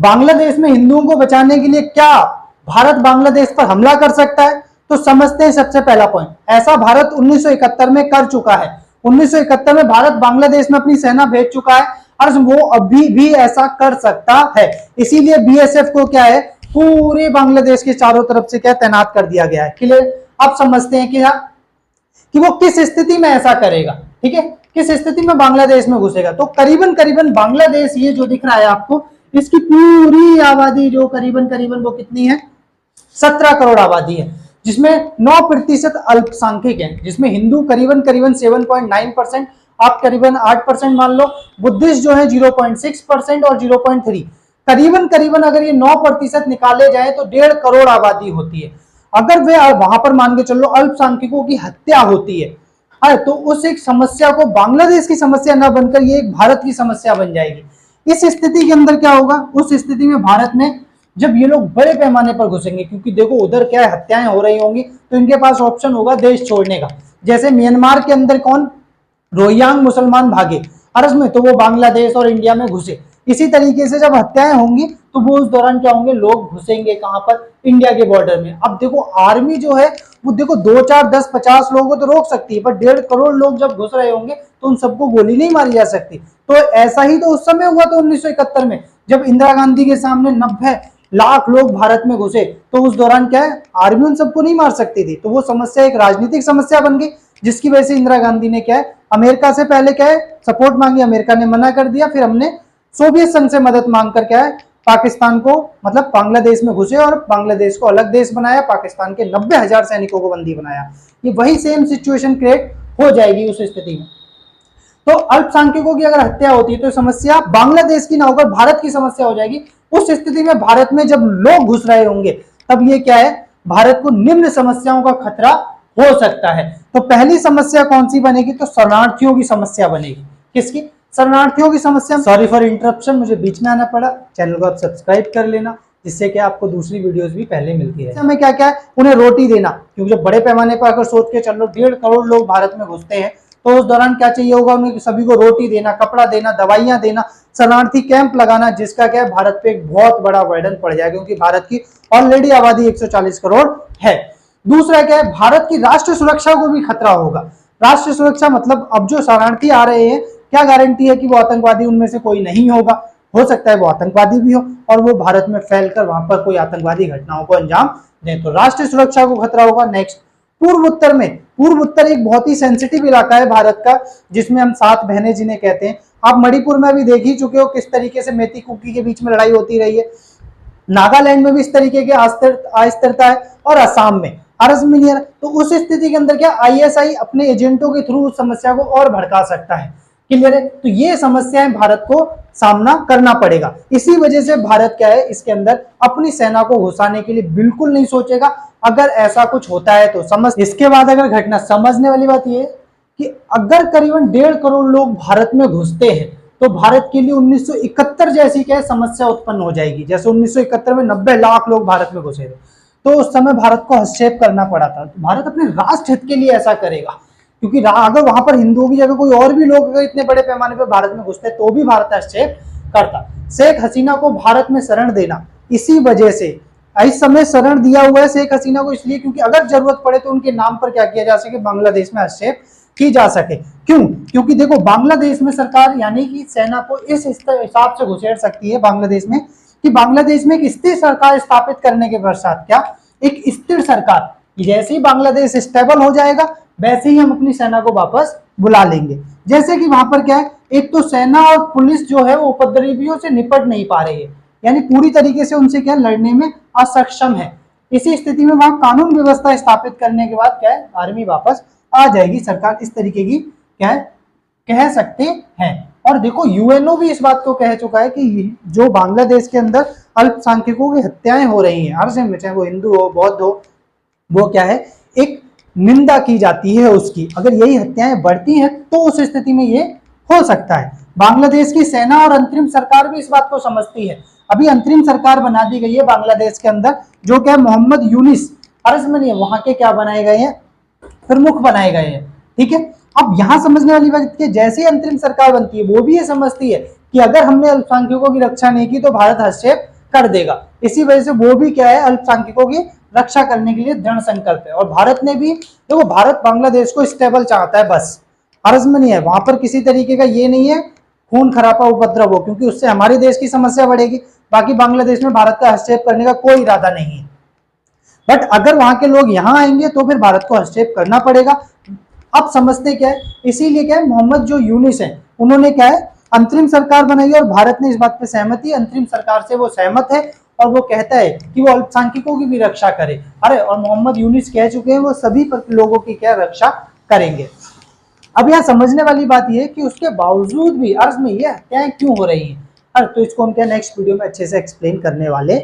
बांग्लादेश में हिंदुओं को बचाने के लिए क्या भारत बांग्लादेश पर हमला कर सकता है? तो समझते हैं सबसे पहला पॉइंट, ऐसा भारत 1971 में कर चुका है। 1971 में भारत बांग्लादेश में अपनी सेना भेज चुका है और वो अभी भी ऐसा कर सकता है। इसीलिए बीएसएफ को क्या है, पूरे बांग्लादेश के चारों तरफ से क्या तैनात कर दिया गया है। क्लियर? अब समझते हैं कि वो किस स्थिति में ऐसा करेगा। ठीक है, किस स्थिति में बांग्लादेश में घुसेगा। तो करीबन करीबन बांग्लादेश ये जो दिख रहा है आपको, इसकी पूरी आबादी जो करीबन करीबन वो कितनी है, 17 करोड़ आबादी है, जिसमें 9% अल्पसंख्यक है, जिसमें हिंदू करीबन करीबन 7.9%, आप करीबन 8% मान लो, बुद्धिस्ट जो है 0.6% और 0.3, करीबन करीबन अगर ये 9% निकाले जाए तो 1.5 करोड़ आबादी होती है। अगर वे वहां पर मान के चलो अल्पसंख्यकों की हत्या होती है, तो उस एक समस्या को बांग्लादेश की समस्या न बनकर ये एक भारत की समस्या बन जाएगी। इस स्थिति के अंदर क्या होगा, उस स्थिति में भारत में जब ये लोग बड़े पैमाने पर घुसेंगे, क्योंकि देखो उधर क्या है, हत्याएं हो रही होंगी, तो इनके पास ऑप्शन होगा देश छोड़ने का। जैसे म्यांमार के अंदर कौन, रोहिंग्या मुसलमान भागे अरस में, तो वो बांग्लादेश और इंडिया में घुसे। इसी तरीके से जब हत्याएं होंगी तो वो उस दौरान क्या होंगे, लोग घुसेंगे कहां पर, इंडिया के बॉर्डर में। अब देखो आर्मी जो है वो देखो 2, 4, 10, 50 लोगों को तो रोक सकती है, पर 1.5 करोड़ लोग जब घुस रहे होंगे तो उन सबको गोली नहीं मारी जा सकती। तो ऐसा ही तो उस समय हुआ था 1971 में, जब इंदिरा गांधी के सामने 90 लाख लोग भारत में घुसे, तो उस दौरान क्या है, आर्मी उन सबको नहीं मार सकती थी। तो वो समस्या एक राजनीतिक समस्या बन गई, जिसकी वजह से इंदिरा गांधी ने क्या है, अमेरिका से पहले क्या है, सपोर्ट मांगी, अमेरिका ने मना कर दिया। फिर हमने सोवियत संघ से मदद मांगकर क्या है, पाकिस्तान को मतलब बांग्लादेश में घुसे और बांग्लादेश को अलग देश बनाया, पाकिस्तान के 90,000 सैनिकों को बंदी बनाया। ये वही सेम सिचुएशन क्रिएट हो जाएगी उस स्थिति में। तो अल्पसंख्यकों की अगर हत्या होती है तो समस्या बांग्लादेश की ना होकर भारत की समस्या हो जाएगी। उस स्थिति में भारत में जब लोग घुस रहे होंगे तब ये क्या है, भारत को निम्न समस्याओं का खतरा हो सकता है। तो पहली समस्या कौन सी बनेगी, तो शरणार्थियों की समस्या बनेगी। किसकी, शरणार्थियों की समस्या। सॉरी फॉर इंटरप्शन, मुझे बीच में आना पड़ा। चैनल को आप सब्सक्राइब कर लेना, जिससे कि आपको दूसरी वीडियोस भी पहले मिलती है। हमें क्या क्या है, उन्हें रोटी देना, क्योंकि जब बड़े पैमाने पर अगर सोच के चलो 1.5 करोड़ लोग भारत में घुसते हैं तो उस दौरान क्या चाहिए होगा, उन्हें सभी को रोटी देना, कपड़ा देना, दवाइयां देना, शरणार्थी कैंप लगाना, जिसका क्या है भारत पे एक बहुत बड़ा बर्डन पड़ जाएगा, क्योंकि भारत की ऑलरेडी आबादी 140 करोड़ है। दूसरा क्या है, भारत की राष्ट्र सुरक्षा को भी खतरा होगा। राष्ट्र सुरक्षा मतलब अब जो शरणार्थी आ रहे हैं, क्या गारंटी है कि वो आतंकवादी उनमें से कोई नहीं होगा, हो सकता है वो आतंकवादी भी हो और वो भारत में फैलकर वहां पर कोई आतंकवादी घटनाओं को अंजाम दें, तो राष्ट्रीय सुरक्षा को खतरा होगा। नेक्स्ट, पूर्व उत्तर में, पूर्व उत्तर एक बहुत ही सेंसिटिव इलाका है भारत का, जिसमें हम 7 बहनें जिन्हें कहते हैं। आप मणिपुर में भी देख ही चुके हो किस तरीके से मेती कुकी के बीच में लड़ाई होती रही है, नागालैंड में भी इस तरीके की अस्थिरता है और असम में अरसमिनियर। तो उस स्थिति के अंदर क्या आईएसआई अपने एजेंटों के थ्रू उस समस्या को और भड़का सकता है। क्लियर है? तो ये समस्याएं भारत को सामना करना पड़ेगा। इसी वजह से भारत क्या है, इसके अंदर अपनी सेना को घुसाने के लिए बिल्कुल नहीं सोचेगा। अगर ऐसा कुछ होता है तो समझ, इसके बाद अगर घटना, समझने वाली बात यह कि अगर करीबन 1.5 करोड़ लोग भारत में घुसते हैं तो भारत के लिए 1971 जैसी क्या समस्या उत्पन्न हो जाएगी। जैसे 1971 में 90 लाख लोग भारत में घुसे थे, तो उस समय भारत को हस्तक्षेप करना पड़ा था। तो भारत अपने राष्ट्र हित के लिए ऐसा करेगा, क्योंकि अगर वहां पर हिंदुओं की जगह कोई और भी लोग अगर इतने बड़े पैमाने पर भारत में घुसते तो भी भारत हस्तक्षेप करता। शेख हसीना को भारत में शरण देना, इसी वजह से इस समय शरण दिया हुआ है शेख हसीना को, इसलिए क्योंकि अगर जरूरत पड़े तो उनके नाम पर क्या किया जा सके, बांग्लादेश में हस्तक्षेप की जा सके। क्यों? क्योंकि देखो बांग्लादेश में सरकार यानी कि सेना को इस हिसाब से घुसेड़ सकती है बांग्लादेश में कि बांग्लादेश में एक स्थिर सरकार स्थापित करने के पश्चात क्या, एक स्थिर सरकार, जैसे ही बांग्लादेश स्टेबल हो जाएगा वैसे ही हम अपनी सेना को वापस बुला लेंगे। जैसे कि वहां पर क्या है, एक तो सेना और पुलिस जो है वो उपद्रवियों से निपट नहीं पा रही है, यानी पूरी तरीके से उनसे क्या लड़ने में असक्षम है। इसी स्थिति में वहां कानून व्यवस्था स्थापित करने के बाद क्या है, आर्मी वापस आ जाएगी। सरकार इस तरीके की क्या है कह सकते हैं। और देखो यूएनओ भी इस बात को कह चुका है कि जो बांग्लादेश के अंदर अल्पसंख्यकों की हत्याएं हो रही हैं, हर से चाहे वो हिंदू हो बौद्ध हो, वो क्या है एक निंदा की जाती है उसकी। अगर यही हत्याएं बढ़ती हैं तो उस स्थिति में ये हो सकता है। बांग्लादेश की सेना और अंतरिम सरकार भी इस बात को समझती है। अभी अंतरिम सरकार बना दी गई है बांग्लादेश के अंदर, जो क्या मोहम्मद यूनिस अरसमनी वहां के क्या बनाए गए हैं, प्रमुख बनाए गए हैं। ठीक है, अब यहां समझने वाली बात है, जैसे ही अंतरिम सरकार बनती है वो भी ये समझती है कि अगर हमने अल्पसंख्यकों की रक्षा नहीं की तो भारत हस्तक्षेप कर देगा। इसी वजह से वो भी क्या है, अल्पसंख्यकों की रक्षा करने के लिए दृढ़ संकल्प है। और भारत ने भी, देखो भारत बांग्लादेश को स्टेबल चाहता है, बस अर्ज में नहीं है, वहां पर किसी तरीके का ये नहीं है खून खराबा उपद्रव हो, क्योंकि उससे हमारे देश की समस्या बढ़ेगी। बाकी बांग्लादेश में भारत का हस्तक्षेप करने का कोई इरादा नहीं है, बट अगर वहां के लोग यहाँ आएंगे तो फिर भारत को हस्तक्षेप करना पड़ेगा। अब समझते क्या है, इसीलिए क्या है, मोहम्मद जो यूनिस है उन्होंने क्या है अंतरिम सरकार बनाई और भारत ने इस बात पे सहमति, अंतरिम सरकार से वो सहमत है और वो कहता है कि वो अल्पसंख्यकों की भी रक्षा करे। अरे और मोहम्मद यूनिस कह चुके हैं वो सभी लोगों की क्या रक्षा करेंगे। अब यहाँ समझने वाली बात यह है कि उसके बावजूद भी अर्ज में ये हत्याएं क्यों हो रही हैं। अरे तो इसको हम क्या नेक्स्ट वीडियो में अच्छे से एक्सप्लेन करने वाले